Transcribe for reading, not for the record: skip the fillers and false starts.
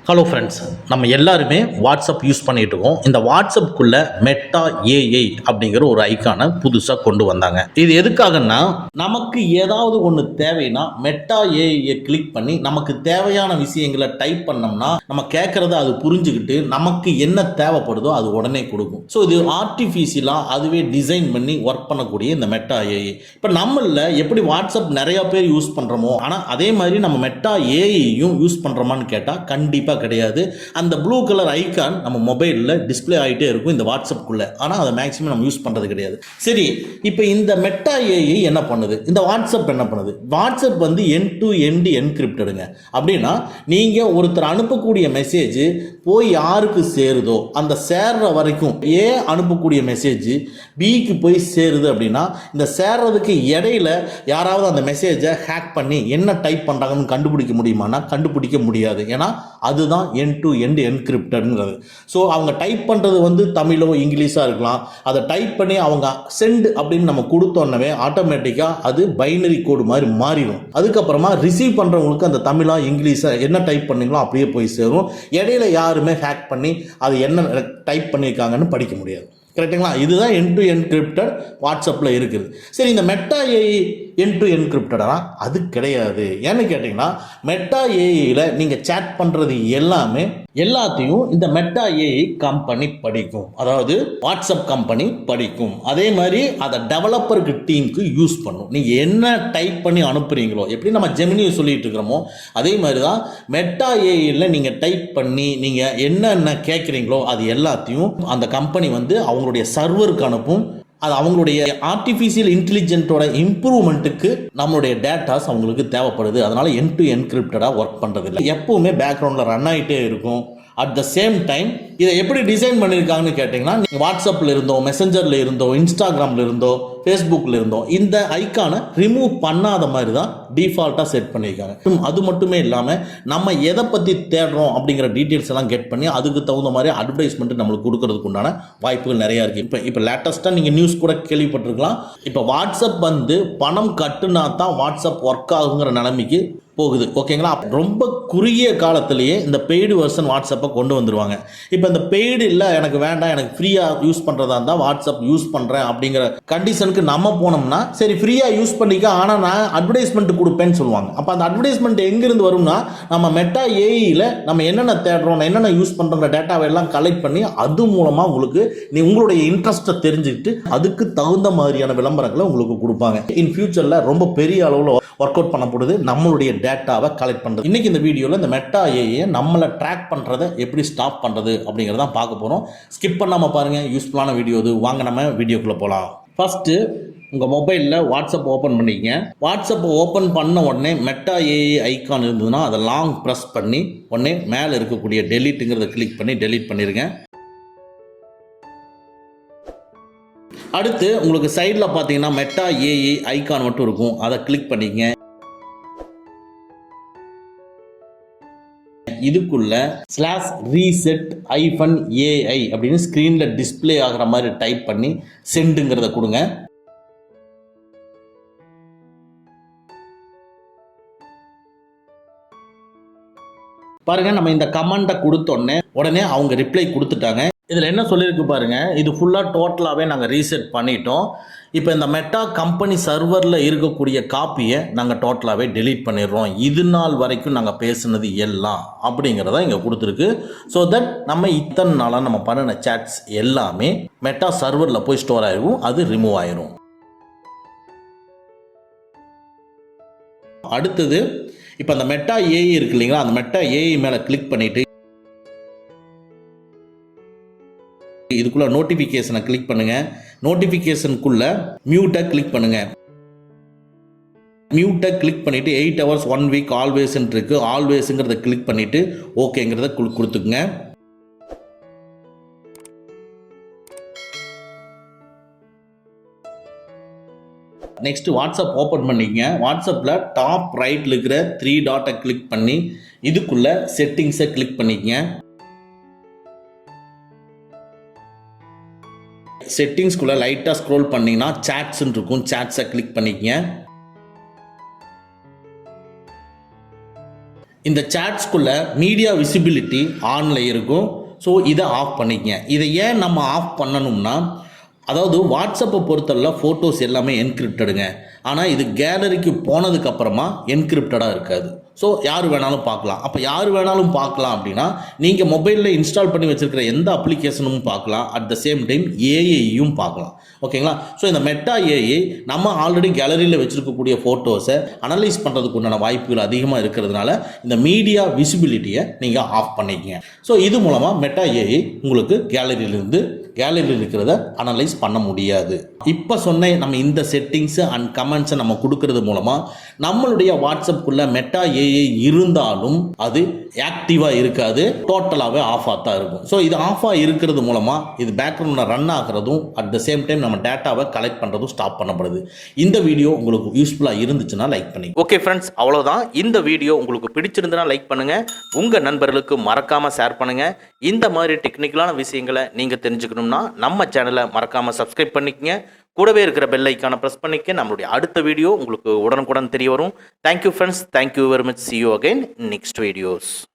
Hello friends, நம்ம எல்லாருமே WhatsApp use பண்ணிட்டு இருக்கோம். இந்த வாட்ஸ்அப்புக்குள்ள மெட்டா ஏஐ அப்படிங்கிற ஒரு ஐக்கானை புதுசாக கொண்டு வந்தாங்க. இது எதுக்காகன்னா, நமக்கு ஏதாவது ஒன்று தேவைன்னா மெட்டா ஏஐயை கிளிக் பண்ணி நமக்கு தேவையான விஷயங்களை டைப் பண்ணோம்னா நம்ம கேட்கறத அது புரிஞ்சுக்கிட்டு நமக்கு என்ன தேவைப்படுதோ அது உடனே கொடுக்கும். ஸோ இது ஆர்டிஃபிஷியலாக அதுவே டிசைன் பண்ணி ஒர்க் பண்ணக்கூடிய இந்த மெட்டா ஏஐ. இப்போ நம்மள எப்படி வாட்ஸ்அப் நிறைய பேர் யூஸ் பண்ணுறோமோ, ஆனால் அதே மாதிரி நம்ம மெட்டா ஏஐயும் யூஸ் பண்ணுறோமான்னு கேட்டால் கண்டிப்பாக கிடையாது. அந்த ப்ளூ கலர் ஐகான் நம்ம மொபைலில் டிஸ்பிளே ஆகிட்டே இருக்கும் இந்த வாட்ஸ்அப்புக்குள்ளே, ஆனால் அதை மேக்ஸிமம் நம்ம யூஸ் பண்ணுறது கிடையாது. சரி, இப்போ இந்த மெட்டா ஏஐ என்ன பண்ணுது, இந்த வாட்ஸ்அப் என்ன பண்ணுது? வாட்ஸ்அப் வந்து எண்ட் டு எண்ட் என்கிரிப்டடுங்க. அப்படின்னா நீங்கள் ஒருத்தர் அனுப்பக்கூடிய மெசேஜ் போய் யாருக்கு சேருதோ அந்த சேர்ற வரைக்கும் ஏ அனுப்பக்கூடிய மெசேஜ் பிக்கு போய் சேருது அப்படின்னா இந்த சேர்றதுக்கு இடையில யாராவது அந்த மெசேஜை ஹேக் பண்ணி என்ன டைப் பண்ணுறாங்கன்னு கண்டுபிடிக்க முடியுமானா கண்டுபிடிக்க முடியாது. ஏன்னா அதுதான் எண்ட் டு எண்ட் என்கிரிப்டடுங்கிறது. ஸோ அவங்க டைப் பண்ணுறது வந்து தமிழோ இங்கிலீஷாக இருக்கலாம். அதை டைப் பண்ணி அவங்க சென்ட் அப்படின்னு நம்ம கொடுத்தோன்னே ஆட்டோமேட்டிக்காக அது பைனரி கோடு மாதிரி மாறிடும். அதுக்கப்புறமா ரிசீவ் பண்ணுறவங்களுக்கு அந்த தமிழா இங்கிலீஷா என்ன டைப் பண்ணீங்களோ அப்படியே போய் சேரும். இடையில யாருமே ஹேக் பண்ணி அது என்ன டைப் பண்ணியிருக்காங்கன்னு படிக்க முடியாது. கரெக்டுங்களா? இதுதான் எண்ட் டு என்கிரிப்டட் வாட்ஸ்அப்பில் இருக்குது. சரி, இந்த மெட்டா ஏஐ எண்ட் டு என்கிரிப்டடா? அது கிடையாது. ஏன்னு கேட்டிங்கன்னா, மெட்டா ஏஐயில் நீங்கள் சேட் பண்ணுறது எல்லாத்தையும் இந்த மெட்டா ஏஐ கம்பெனி படிக்கும். அதாவது வாட்ஸ்அப் கம்பெனி படிக்கும். அதே மாதிரி அதை டெவலப்பருக்கு டீமுக்கு யூஸ் பண்ணும். நீங்கள் என்ன டைப் பண்ணி அனுப்புகிறீங்களோ, எப்படி நம்ம ஜெமினியை சொல்லிட்டு இருக்கிறோமோ அதே மாதிரி தான் மெட்டா ஏஐயில் நீங்கள் டைப் பண்ணி நீங்கள் என்னென்ன கேட்குறீங்களோ அது எல்லாத்தையும் அந்த கம்பெனி வந்து அவங்களுடைய சர்வருக்கு அனுப்பும். அது அவங்களுடைய ஆர்டிஃபிஷியல் இன்டெலிஜென்ட்டோட இம்ப்ரூவ்மெண்ட்டுக்கு நம்மளுடைய டேட்டாஸ் அவங்களுக்கு தேவைப்படுது. அதனால எண்ட் டு என்கிரிப்டடாக ஒர்க் பண்ணுறது இல்லை, எப்பவுமே பேக்ரவுண்டில் ரன் ஆகிட்டே இருக்கும். அட் த சேம் டைம் இதை எப்படி டிசைன் பண்ணியிருக்காங்கன்னு கேட்டிங்கன்னா, நீங்கள் வாட்ஸ்அப்பில் இருந்தோ, மெசஞ்சரில் இருந்தோ, இன்ஸ்டாகிராமில் இருந்தோ, ஃபேஸ்புக்கில் இருந்தோ இந்த ஐக்கானை ரிமூவ் பண்ணாத மாதிரி தான் டிஃபால்ட்டாக செட் பண்ணியிருக்காங்க. அது மட்டுமே இல்லாமல் நம்ம எதை பற்றி தேடுறோம் அப்படிங்கிற டீட்டெயில்ஸ் எல்லாம் கெட் பண்ணி அதுக்கு தகுந்த மாதிரி அட்வர்டைஸ்மெண்ட் நம்மளுக்கு கொடுக்கறதுக்கு உண்டான வாய்ப்புகள் நிறையா இருக்குது. இப்போ லேட்டஸ்ட்டாக நீங்கள் நியூஸ் கூட கேள்விப்பட்டிருக்கலாம். இப்போ வாட்ஸ்அப் வந்து பணம் கட்டுனா தான் வாட்ஸ்அப் ஒர்க் ஆகுங்கிற நிலைமைக்கு போகுது. ஓகேங்களா? ரொம்ப குறுகிய காலத்திலேயே இந்த பெய்டு வெர்ஷன் வாட்ஸ்அப்பை கொண்டு வந்துடுவாங்க. இப்போ இந்த பெய்டு இல்லை, எனக்கு வேண்டாம், எனக்கு ஃப்ரீயாக யூஸ் பண்ணுறதா இருந்தால் வாட்ஸ்அப் யூஸ் பண்ணுறேன் அப்படிங்கிற கண்டிஷனுக்கு நம்ம போனோம்னா சரி ஃப்ரீயாக யூஸ் பண்ணிக்க, ஆனால் நான் அட்வர்டைஸ்மெண்ட் கொடுப்பேன்னு சொல்லுவாங்க. அப்போ அந்த அட்வர்டைஸ்மெண்ட் எங்கேருந்து வரும்னா, நம்ம மெட்டா ஏஐயில் நம்ம என்னென்ன தேடுறோம், என்னென்ன யூஸ் பண்ணுற டேட்டாவை எல்லாம் கலெக்ட் பண்ணி அது மூலமாக உங்களுக்கு உங்களுடைய இன்ட்ரெஸ்ட்டை தெரிஞ்சுக்கிட்டு அதுக்கு தகுந்த மாதிரியான விளம்பரங்களை உங்களுக்கு கொடுப்பாங்க. இன் ஃபியூச்சரில் ரொம்ப பெரிய அளவில் ஒர்க் அவுட் பண்ணப்படுது நம்மளுடைய டேட்டாவை கலெக்ட் பண்ணுறது. இன்றைக்கி இந்த வீடியோவில் இந்த மெட்டா ஏஐயை நம்மளை ட்ராக் பண்ணுறதை எப்படி ஸ்டாப் பண்ணுறது அப்படிங்கிறதான் பார்க்க போகிறோம். ஸ்கிப் பண்ணாமல் பாருங்கள், யூஸ்ஃபுல்லான வீடியோ இது. வாங்க நம்ம வீடியோக்குள்ளே போகலாம். ஃபஸ்ட்டு உங்கள் மொபைலில் வாட்ஸ்அப் ஓப்பன் பண்ணிக்கங்க. வாட்ஸ்அப்பை ஓப்பன் பண்ண உடனே மெட்டா ஏஐ ஐக்கான் இருந்ததுன்னா அதை லாங் ப்ரெஸ் பண்ணி உடனே மேலே இருக்கக்கூடிய டெலீட்டுங்கிறத கிளிக் பண்ணி டெலீட் பண்ணிடுங்க. அடுத்து உங்களுக்கு சைடில் பார்த்தீங்கன்னா மெட்டா ஏஐ ஐகான் மட்டும் இருக்கும், அதை கிளிக் பண்ணிக்கங்க. இதுக்குள்ள /reset-ai அப்படின்னு ஸ்க்ரீனில் டிஸ்பிளே ஆகிற மாதிரி டைப் பண்ணி சென்டுங்கிறத கொடுங்க. பாருங்க, நம்ம இந்த கமெண்ட்டை கொடுத்தோடனே உடனே அவங்க ரிப்ளை கொடுத்துட்டாங்க. இதில் என்ன சொல்லியிருக்கு பாருங்கள், இது ஃபுல்லாக டோட்டலாகவே நாங்கள் ரீசெட் பண்ணிட்டோம். இப்போ இந்த மெட்டா கம்பெனி சர்வரில் இருக்கக்கூடிய காப்பியை நாங்கள் டோட்டலாகவே டெலீட் பண்ணிடுறோம். இது நாள் வரைக்கும் நாங்கள் பேசுனது எல்லாம் அப்படிங்கிறத இங்கே கொடுத்துருக்கு. ஸோ தட் நம்ம இத்தனை நாளாக நம்ம பண்ணின சேட்ஸ் எல்லாமே மெட்டா சர்வரில் போய் ஸ்டோர் ஆகிருக்கும், அது ரிமூவ் ஆயிரும். அடுத்தது இப்போ அந்த மெட்டா ஏஐ இருக்கு இல்லைங்களா, அந்த மெட்டா ஏஐ மேலே கிளிக் பண்ணிவிட்டு இதுக்குள்ள நோட்டிஃபிகேஷனை கிளிக் பண்ணுங்க. நோட்டிஃபிகேஷனுக்குள்ள மியூட்டை கிளிக் பண்ணுங்க. மியூட்டை கிளிக் பண்ணிட்டு 8 hours 1 week ஆல்வேஸ் இருக்கு, ஆல்வேஸுங்கிறத கிளிக் பண்ணிட்டு ஓகேங்கிறத கொடுத்துக்குங்க. நெக்ஸ்ட் வாட்ஸ்அப் ஓப்பன் பண்ணிக்கங்க. வாட்ஸ்அப்பில் டாப் ரைட்டில் இருக்கிற 3 டாட்டை கிளிக் பண்ணி இதுக்குள்ள செட்டிங்ஸை கிளிக் பண்ணிக்கங்க. செட்டிங்ஸ்குள்ளே லைட்டாக ஸ்க்ரோல் பண்ணிங்கன்னா சாட்ஸ்ன்னு இருக்கும், சாட்ஸை கிளிக் பண்ணிக்கங்க. இந்த சாட்ஸ்குள்ள மீடியா விசிபிலிட்டி ஆனில் இருக்கும். ஸோ இதை ஆஃப் பண்ணிக்கங்க. இதை ஏன் நம்ம ஆஃப் பண்ணணும்னா, அதாவது வாட்ஸ்அப்பை பொறுத்தவரை ஃபோட்டோஸ் எல்லாமே என்கிரிப்டடுங்க. ஆனால் இது கேலரிக்கு போனதுக்கப்புறமா என்கிரிப்டடாக இருக்காது. ஸோ யார் வேணாலும் பார்க்கலாம். அப்போ யார் வேணாலும் பார்க்கலாம் அப்படின்னா, நீங்கள் மொபைலில் இன்ஸ்டால் பண்ணி வச்சுருக்கிற எந்த அப்ளிகேஷனும் பார்க்கலாம். அட் த சேம் டைம் ஏஐயும் பார்க்கலாம். ஓகேங்களா? ஸோ இந்த மெட்டா ஏஐ நம்ம ஆல்ரெடி கேலரியில் வச்சுருக்கக்கூடிய ஃபோட்டோஸை அனலைஸ் பண்ணுறதுக்கு உண்டான வாய்ப்புகள் அதிகமாக இருக்கிறதுனால இந்த மீடியா விசிபிலிட்டியை நீங்கள் ஆஃப் பண்ணிக்கங்க. ஸோ இது மூலமாக மெட்டா ஏஐ உங்களுக்கு கேலரியில் இருக்கிறத அனலைஸ் பண்ண முடியாது. இப்போ சொன்ன நம்ம இந்த செட்டிங்ஸு அண்ட் கமெண்ட்ஸை நம்ம கொடுக்கறது மூலமாக நம்மளுடைய வாட்ஸ்அப்புக்குள்ள மெட்டா ஏஐ இருந்தாலும் அது ஆக்டிவாக இருக்காது, டோட்டலாகவே ஆஃபாக தான் இருக்கும். ஸோ இது ஆஃபாக இருக்கிறது மூலமாக இது பேக்ரவுண்டில் ரன் ஆகிறதும் அட் த சேம் டைம் நம்ம டேட்டாவை கலெக்ட் பண்ணுறதும் ஸ்டாப் பண்ணப்படுது. இந்த வீடியோ உங்களுக்கு யூஸ்ஃபுல்லாக இருந்துச்சுன்னா லைக் பண்ணி. ஓகே ஃப்ரெண்ட்ஸ், அவ்வளோதான். இந்த வீடியோ உங்களுக்கு பிடிச்சிருந்துன்னா லைக் பண்ணுங்கள், உங்கள் நண்பர்களுக்கு மறக்காமல் ஷேர் பண்ணுங்கள். இந்த மாதிரி டெக்னிக்கலான விஷயங்களை நீங்கள் தெரிஞ்சுக்கணும்னா நம்ம சேனலை மறக்காமல் சப்ஸ்கிரைப் பண்ணிக்கங்க. கூடவே இருக்கிற பெல் ஐக்கானை ப்ரெஸ் பண்ணிக்க. நம்மளுடைய அடுத்த வீடியோ உங்களுக்கு உடனுக்குடன் தெரிய வரும். Thank you friends, thank you very much. see you again next videos.